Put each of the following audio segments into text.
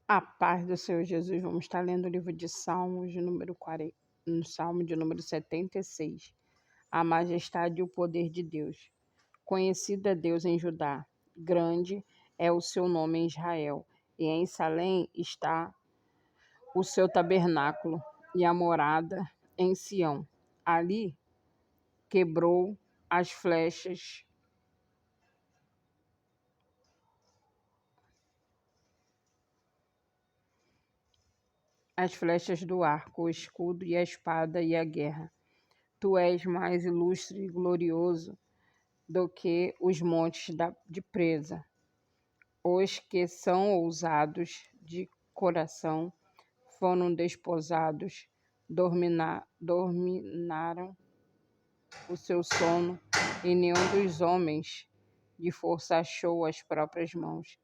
A paz do Senhor Jesus. Vamos estar lendo o livro de Salmos, de número 40, no Salmo de número 76. A majestade e o poder de Deus. Conhecido é Deus em Judá, grande é o seu nome em Israel, e em Salém está o seu tabernáculo e a morada em Sião. Ali quebrou as flechas do arco, o escudo e a espada e a guerra. Tu és mais ilustre e glorioso do que os montes de presa. Os que são ousados de coração foram desposados, dominaram o seu sono, e nenhum dos homens de força achou as próprias mãos.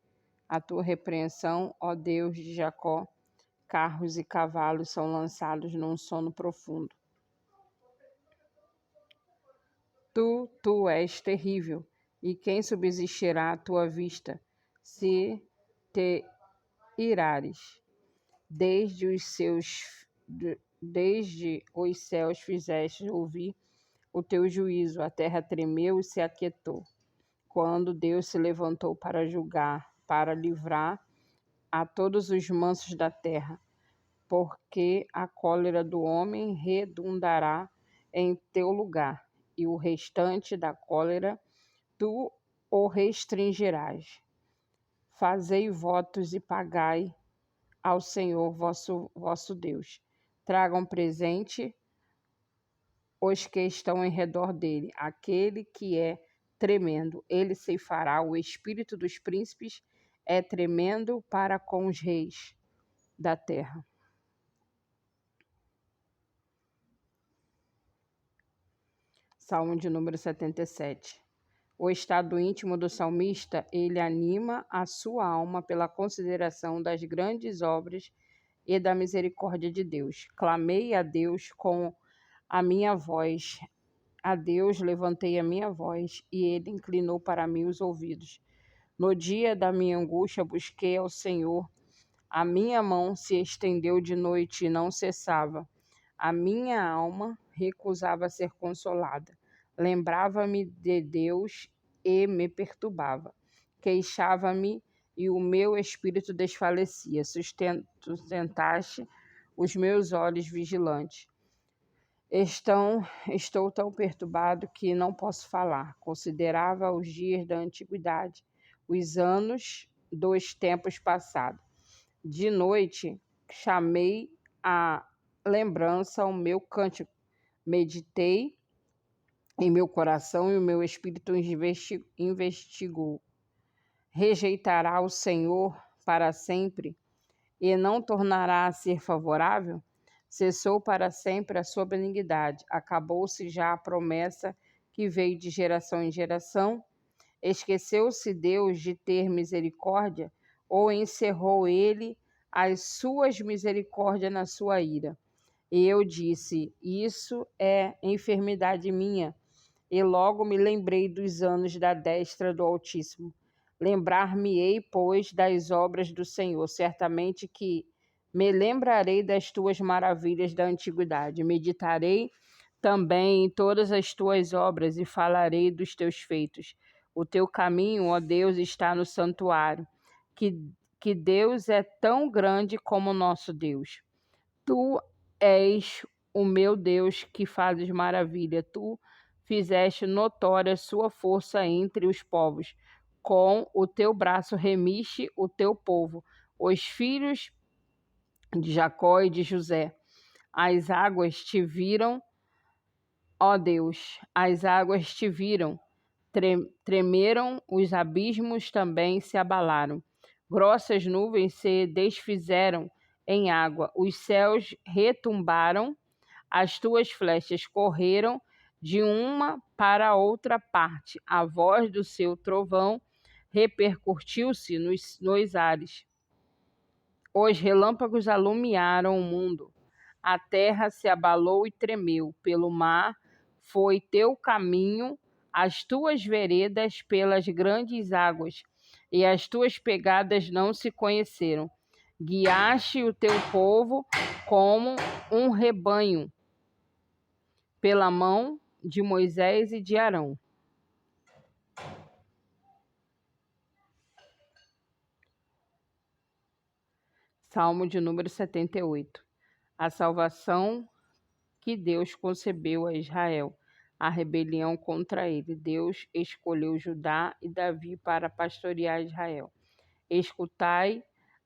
A tua repreensão, ó Deus de Jacó, carros e cavalos são lançados num sono profundo. Tu és terrível, e quem subsistirá à tua vista, se te irares? Desde os céus fizeste ouvir o teu juízo, a terra tremeu e se aquietou. Quando Deus se levantou para julgar, para livrar a todos os mansos da terra, porque a cólera do homem redundará em teu lugar, e o restante da cólera tu o restringirás. Fazei votos e pagai ao Senhor vosso Deus. Tragam presente os que estão em redor dele, aquele que é tremendo. Ele ceifará o espírito dos príncipes, é tremendo para com os reis da terra. Salmo de número 77. O estado íntimo do salmista, ele anima a sua alma pela consideração das grandes obras e da misericórdia de Deus. Clamei a Deus com a minha voz. A Deus levantei a minha voz, e ele inclinou para mim os ouvidos. No dia da minha angústia busquei ao Senhor. A minha mão se estendeu de noite e não cessava. A minha alma recusava ser consolada. Lembrava-me de Deus e me perturbava. Queixava-me e o meu espírito desfalecia. Sustentaste os meus olhos vigilantes. Estou tão perturbado que não posso falar. Considerava os dias da antiguidade, os anos dos tempos passados. De noite chamei à lembrança o meu cântico. Meditei em meu coração e o meu espírito investigou. Rejeitará o Senhor para sempre e não tornará a ser favorável? Cessou para sempre a sua benignidade. Acabou-se já a promessa que veio de geração em geração. Esqueceu-se Deus de ter misericórdia, ou encerrou ele as suas misericórdias na sua ira? E eu disse: isso é enfermidade minha. E logo me lembrei dos anos da destra do Altíssimo. Lembrar-me-ei, pois, das obras do Senhor. Certamente que me lembrarei das tuas maravilhas da antiguidade. Meditarei também em todas as tuas obras e falarei dos teus feitos. O teu caminho, ó Deus, está no santuário. Que Deus é tão grande como o nosso Deus. Tu és o meu Deus que fazes maravilha. Tu fizeste notória sua força entre os povos. Com o teu braço remiste o teu povo, os filhos de Jacó e de José. As águas te viram, ó Deus, as águas te viram. Tremeram, os abismos também se abalaram. Grossas nuvens se desfizeram em água, os céus retumbaram, as tuas flechas correram de uma para outra parte. A voz do seu trovão repercutiu-se nos ares. Os relâmpagos alumiaram o mundo. A terra se abalou e tremeu. Pelo mar foi teu caminho, as tuas veredas pelas grandes águas, e as tuas pegadas não se conheceram. Guiaste o teu povo como um rebanho pela mão de Moisés e de Arão. Salmo de número 78. A salvação que Deus concebeu a Israel, a rebelião contra ele. Deus escolheu Judá e Davi para pastorear Israel. Escutai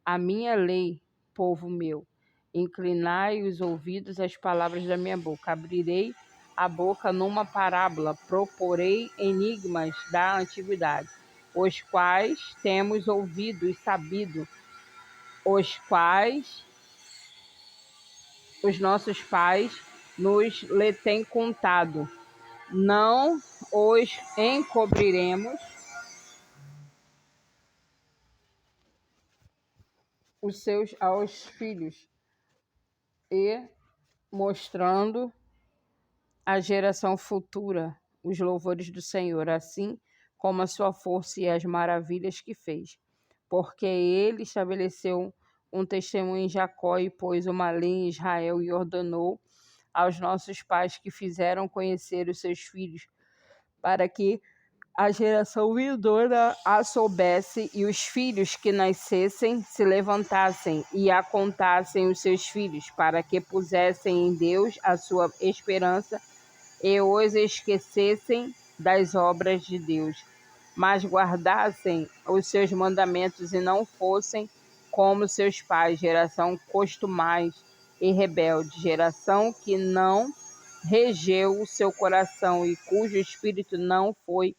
a minha lei, povo meu. Inclinai os ouvidos às palavras da minha boca. Abrirei a boca numa parábola, proporei enigmas da antiguidade, os quais temos ouvido e sabido, os quais os nossos pais nos têm contado. Não os encobriremos aos filhos, e mostrando à geração futura os louvores do Senhor, assim como a sua força e as maravilhas que fez. Porque ele estabeleceu um testemunho em Jacó e pôs uma lei em Israel e ordenou aos nossos pais que fizeram conhecer os seus filhos, para que a geração vindoura a soubesse, e os filhos que nascessem se levantassem e a contassem os seus filhos, para que pusessem em Deus a sua esperança e os esquecessem das obras de Deus, mas guardassem os seus mandamentos e não fossem como seus pais, geração costumaz e rebelde, geração que não regeu o seu coração e cujo espírito não foi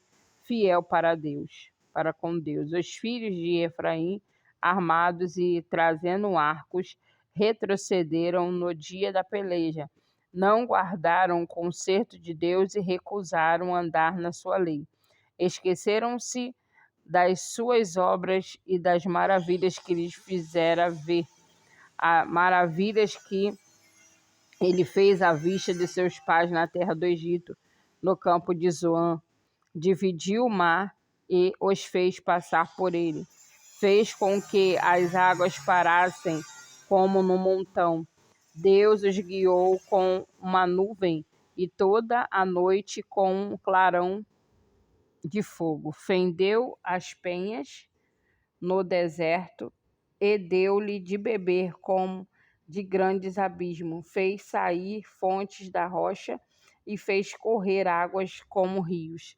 fiel para Deus, para com Deus. Os filhos de Efraim, armados e trazendo arcos, retrocederam no dia da peleja. Não guardaram o concerto de Deus e recusaram andar na sua lei. Esqueceram-se das suas obras e das maravilhas que lhes fizera ver, maravilhas que ele fez à vista de seus pais na terra do Egito, no campo de Zoan. Dividiu o mar e os fez passar por ele. Fez com que as águas parassem como no montão. Deus os guiou com uma nuvem e toda a noite com um clarão de fogo. Fendeu as penhas no deserto e deu-lhe de beber como de grandes abismos. Fez sair fontes da rocha e fez correr águas como rios.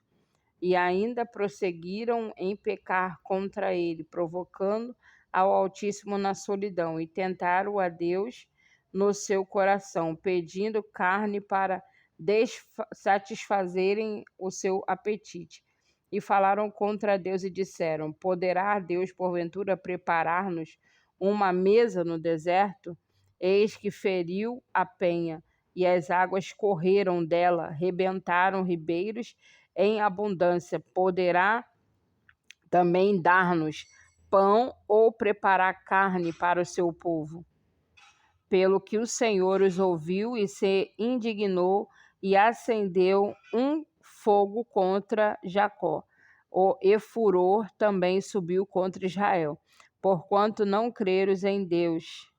E ainda prosseguiram em pecar contra ele, provocando ao Altíssimo na solidão, e tentaram a Deus no seu coração, pedindo carne para satisfazerem o seu apetite. E falaram contra Deus e disseram: Poderá Deus, porventura, preparar-nos uma mesa no deserto? Eis que feriu a penha, e as águas correram dela, rebentaram ribeiros em abundância. Poderá também dar-nos pão ou preparar carne para o seu povo? Pelo que o Senhor os ouviu e se indignou e acendeu um fogo contra Jacó. E furor também subiu contra Israel, porquanto não creram em Deus,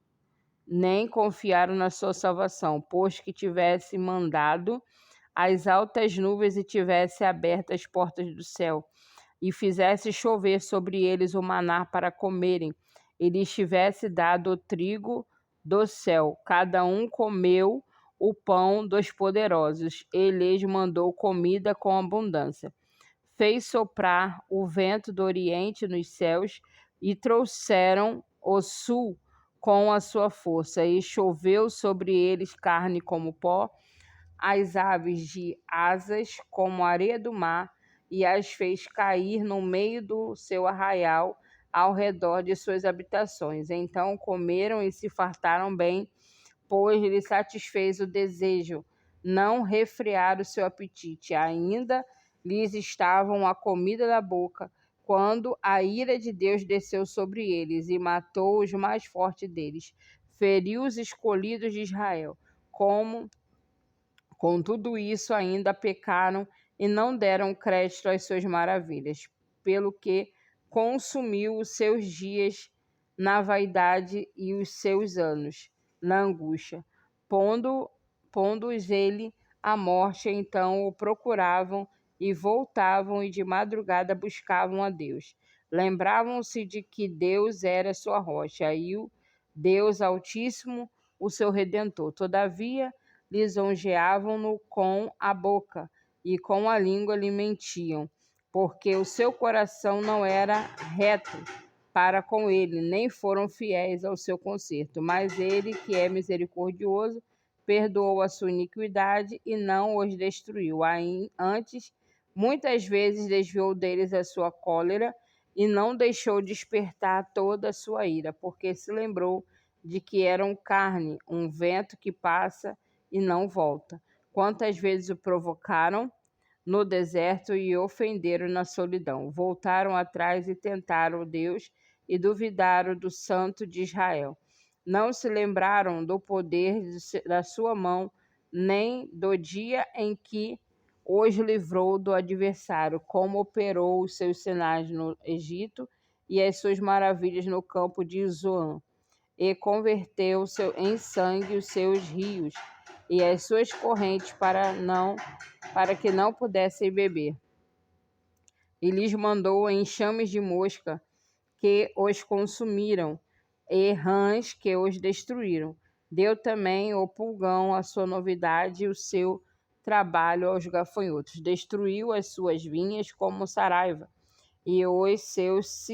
nem confiaram na sua salvação, pois que tivesse mandado as altas nuvens e tivesse aberto as portas do céu, e fizesse chover sobre eles o maná para comerem, e lhes tivesse dado o trigo do céu. Cada um comeu o pão dos poderosos, e lhes mandou comida com abundância. Fez soprar o vento do oriente nos céus, e trouxeram o sul com a sua força, e choveu sobre eles carne como pó, as aves de asas como a areia do mar, e as fez cair no meio do seu arraial, ao redor de suas habitações. Então comeram e se fartaram bem, pois lhe satisfez o desejo, não refrearam o seu apetite. Ainda lhes estavam a comida da boca, quando a ira de Deus desceu sobre eles, e matou os mais fortes deles. Feriu os escolhidos de Israel. Com tudo isso, ainda pecaram e não deram crédito às suas maravilhas, pelo que consumiu os seus dias na vaidade e os seus anos na angústia. Pondo-os ele à morte, então o procuravam e voltavam e de madrugada buscavam a Deus. Lembravam-se de que Deus era sua rocha e o Deus Altíssimo, o seu Redentor. Todavia, lisonjeavam-no com a boca e com a língua lhe mentiam, porque o seu coração não era reto para com ele, nem foram fiéis ao seu conserto. Mas ele, que é misericordioso, perdoou a sua iniquidade e não os destruiu. Antes, muitas vezes desviou deles a sua cólera e não deixou despertar toda a sua ira, porque se lembrou de que eram carne, um vento que passa e não volta. Quantas vezes o provocaram no deserto e ofenderam na solidão. Voltaram atrás e tentaram Deus e duvidaram do Santo de Israel. Não se lembraram do poder da sua mão, nem do dia em que os livrou do adversário, como operou os seus sinais no Egito e as suas maravilhas no campo de Zoan, e converteu em sangue os seus rios e as suas correntes para que não pudessem beber. E lhes mandou enxames de mosca que os consumiram, e rãs que os destruíram. Deu também o pulgão a sua novidade e o seu trabalho aos gafanhotos. Destruiu as suas vinhas como saraiva, e os seus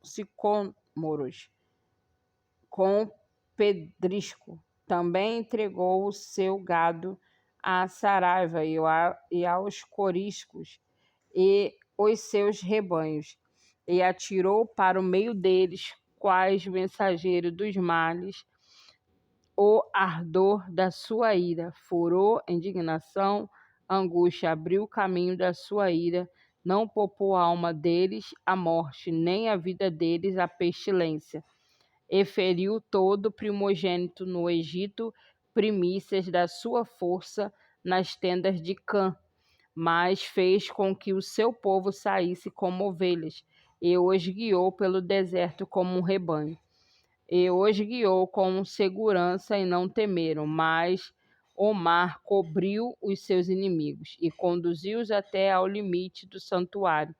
sicômoros com pedrisco. Também entregou o seu gado à saraiva e aos coriscos e os seus rebanhos, e atirou para o meio deles, quais mensageiro dos males, o ardor da sua ira, furor, indignação, angústia, abriu o caminho da sua ira, não poupou a alma deles a morte, nem a vida deles a pestilência. E feriu todo primogênito no Egito, primícias da sua força nas tendas de Cã, mas fez com que o seu povo saísse como ovelhas, e os guiou pelo deserto como um rebanho. E os guiou com segurança e não temeram, mas o mar cobriu os seus inimigos e conduziu-os até ao limite do santuário,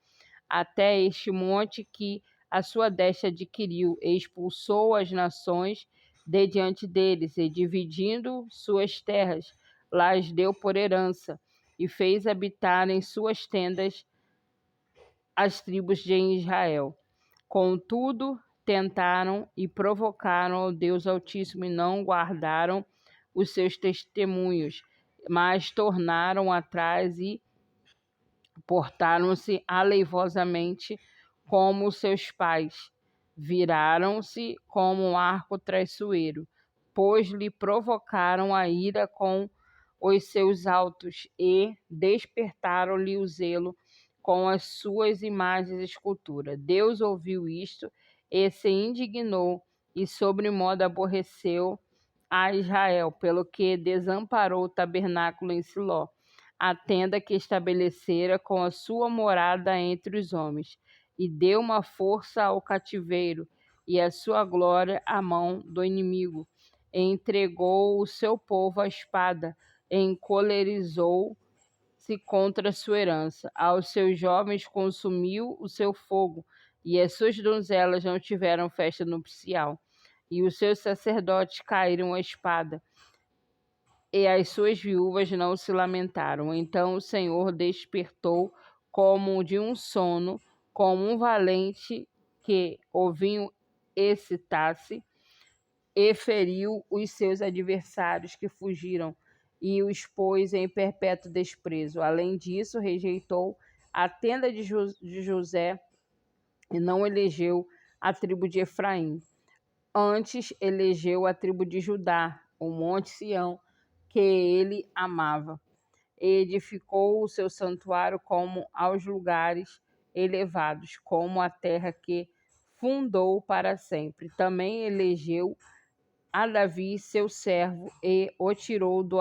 até este monte que a sua destra adquiriu, e expulsou as nações de diante deles, e dividindo suas terras, lá as deu por herança, e fez habitar em suas tendas as tribos de Israel. Contudo, tentaram e provocaram ao Deus Altíssimo e não guardaram os seus testemunhos, mas tornaram atrás e portaram-se aleivosamente como seus pais. Viraram-se como um arco traiçoeiro, pois lhe provocaram a ira com os seus altos e despertaram-lhe o zelo com as suas imagens e esculturas. Deus ouviu isto e se indignou e sobremodo aborreceu a Israel, pelo que desamparou o tabernáculo em Siló, a tenda que estabelecera com a sua morada entre os homens, e deu uma força ao cativeiro e a sua glória à mão do inimigo, e entregou o seu povo à espada, e encolerizou-se contra a sua herança. Aos seus jovens consumiu o seu fogo, e as suas donzelas não tiveram festa nupcial, e os seus sacerdotes caíram à espada, e as suas viúvas não se lamentaram. Então o Senhor despertou como de um sono, como um valente que o vinho excitasse, e feriu os seus adversários que fugiram, e os pôs em perpétuo desprezo. Além disso, rejeitou a tenda de José e não elegeu a tribo de Efraim. Antes elegeu a tribo de Judá, o monte Sião, que ele amava. Edificou o seu santuário como aos lugares elevados, como a terra que fundou para sempre. Também elegeu a Davi, seu servo, e o tirou do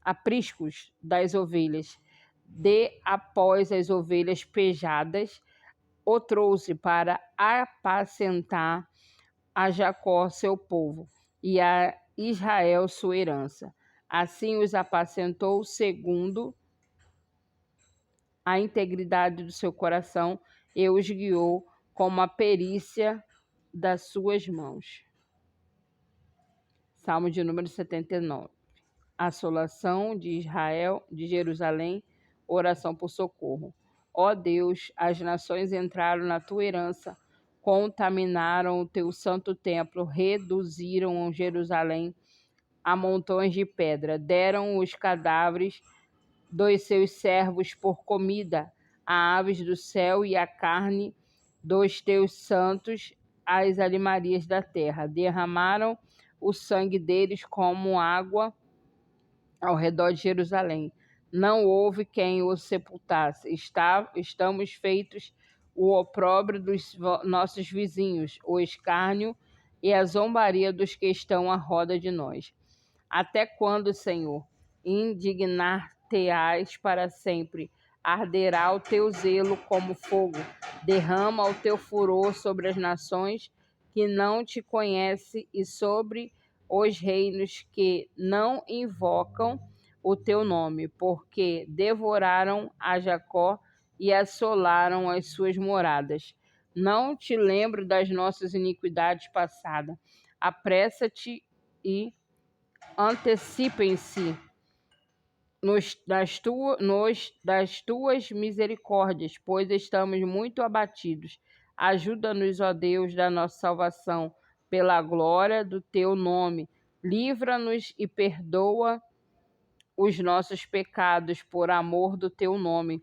apriscos das ovelhas, de após as ovelhas pejadas, o trouxe para apacentar a Jacó, seu povo, e a Israel, sua herança. Assim os apacentou segundo a integridade do seu coração e os guiou com a perícia das suas mãos. Salmo de número 79. Assolação de Israel, de Jerusalém, oração por socorro. Ó Deus, as nações entraram na tua herança, contaminaram o teu santo templo, reduziram Jerusalém a montões de pedra, deram os cadáveres dos seus servos por comida, a aves do céu e a carne dos teus santos, as animarias da terra. Derramaram o sangue deles como água ao redor de Jerusalém. Não houve quem o sepultasse. Estamos feitos o opróbrio dos nossos vizinhos, o escárnio e a zombaria dos que estão à roda de nós. Até quando, Senhor, indignar-te-ás para sempre? Arderá o teu zelo como fogo. Derrama o teu furor sobre as nações que não te conhecem e sobre os reinos que não invocam o teu nome, porque devoraram a Jacó e assolaram as suas moradas. Não te lembro das nossas iniquidades passadas. Apressa-te e antecipem-se das tuas misericórdias, pois estamos muito abatidos. Ajuda-nos, ó Deus, da nossa salvação, pela glória do teu nome. Livra-nos e perdoa os nossos pecados, por amor do teu nome.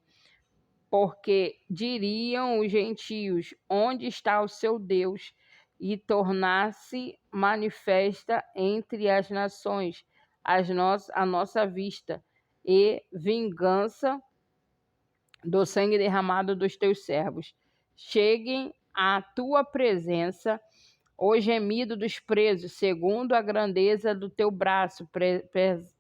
Porque diriam os gentios: onde está o seu Deus? E tornar-se manifesta entre as nações a nossa vista, e vingança do sangue derramado dos teus servos. Cheguem à tua presença o gemido dos presos, segundo a grandeza do teu braço.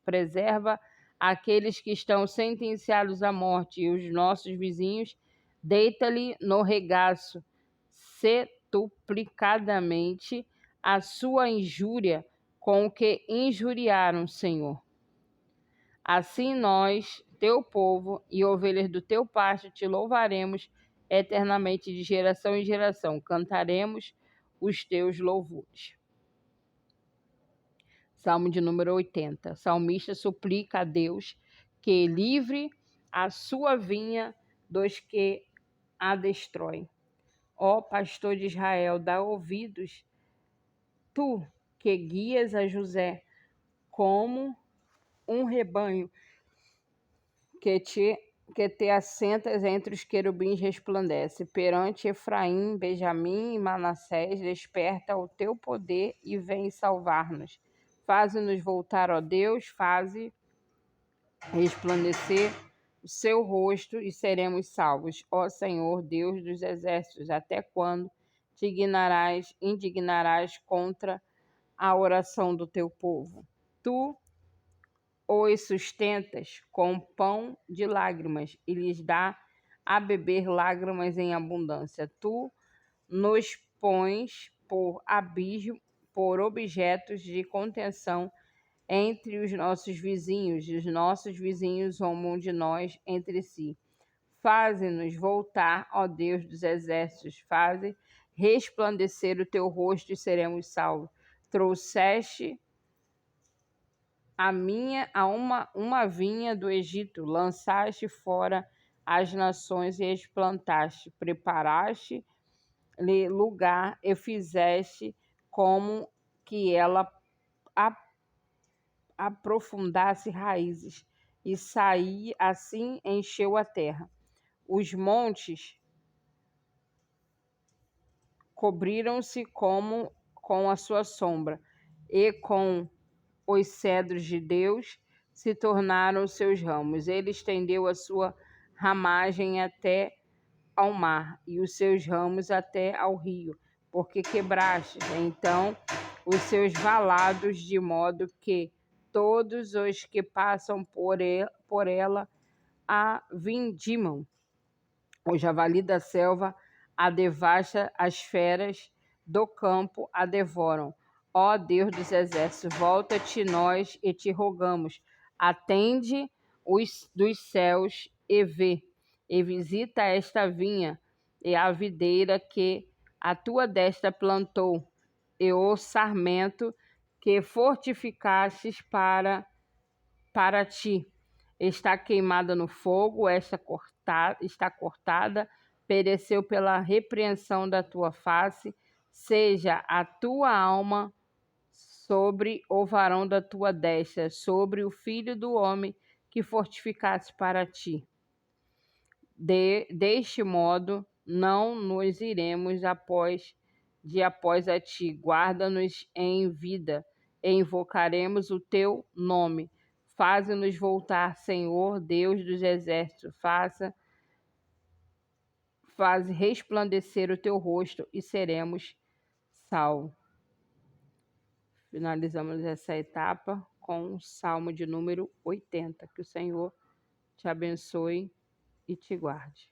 Preserva aqueles que estão sentenciados à morte, e os nossos vizinhos, deita-lhe no regaço, setuplicadamente, a sua injúria com o que injuriaram, Senhor. Assim nós, teu povo e ovelhas do teu pasto, te louvaremos eternamente, de geração em geração. Cantaremos os teus louvores. Salmo de número 80. Salmista suplica a Deus que livre a sua vinha dos que a destroem. Ó pastor de Israel, dá ouvidos, tu que guias a José como um rebanho, que te assentas entre os querubins, resplandece. Perante Efraim, Benjamim e Manassés, desperta o teu poder e vem salvar-nos. Faze-nos voltar, ó Deus, faze resplandecer o seu rosto e seremos salvos. Ó Senhor, Deus dos exércitos, até quando te indignarás contra a oração do teu povo? Tu os sustentas com pão de lágrimas e lhes dá a beber lágrimas em abundância. Tu nos pões por objetos de contenção entre os nossos vizinhos, e os nossos vizinhos zombam de nós entre si. Faze-nos voltar, ó Deus dos exércitos, faze resplandecer o teu rosto e seremos salvos. Trouxeste uma vinha do Egito, lançaste fora as nações e as plantaste, preparaste-lhe lugar e fizeste como que ela aprofundasse raízes, e assim encheu a terra. Os montes cobriram-se com a sua sombra, e com os cedros de Deus se tornaram os seus ramos. Ele estendeu a sua ramagem até ao mar, e os seus ramos até ao rio, porque quebraste então os seus valados, de modo que todos os que passam por ela a vindimam. O javali da selva a devasta, as feras do campo a devoram. Ó Deus dos exércitos, volta-te nós e te rogamos. Atende os dos céus e vê, e visita esta vinha e a videira que a tua destra plantou, e o sarmento que fortificastes para ti. Está queimada no fogo, está cortada, pereceu pela repreensão da tua face. Seja a tua alma sobre o varão da tua destra, sobre o filho do homem que fortificaste para ti. Deste modo, não nos iremos após a ti. Guarda-nos em vida, e invocaremos o teu nome. Faze-nos voltar, Senhor, Deus dos exércitos. Faze resplandecer o teu rosto e seremos salvos. Finalizamos essa etapa com o Salmo de número 80. Que o Senhor te abençoe e te guarde.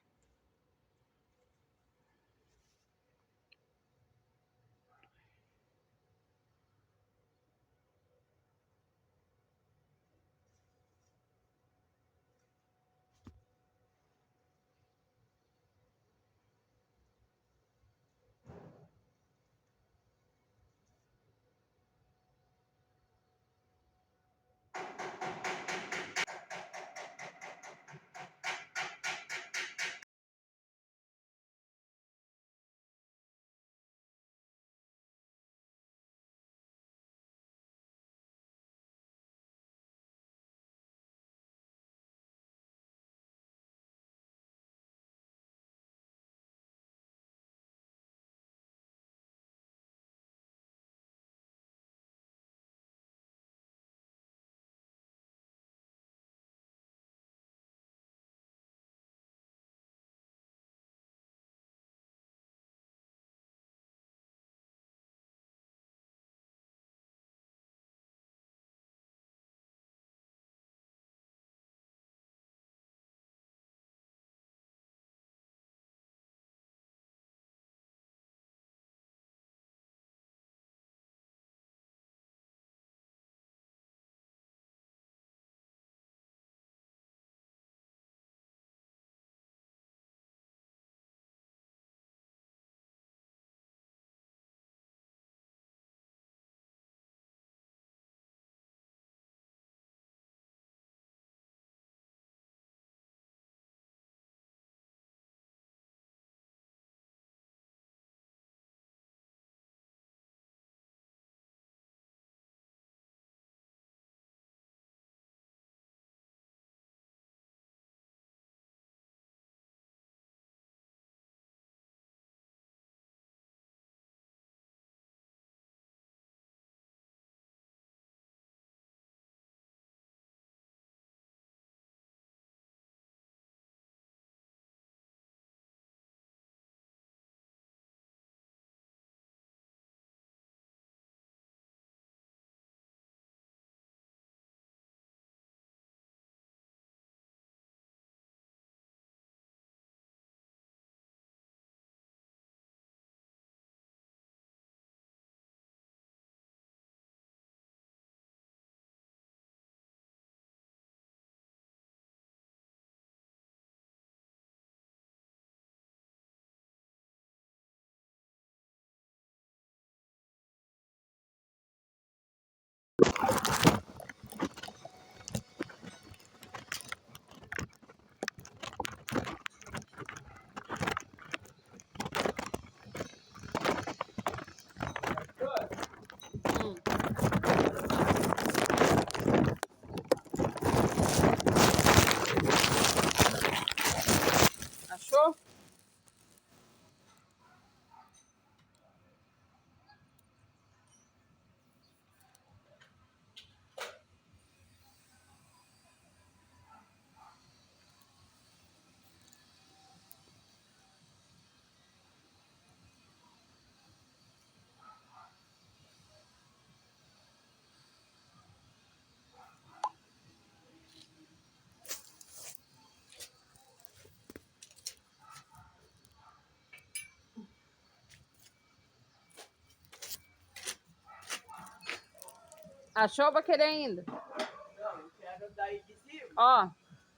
Achou, vai querer ainda? Não, eu quero daí de cima. Ó,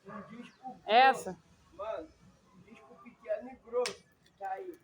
Um disco grosso. essa. Mano, um disco pequeno e grosso. Tá aí.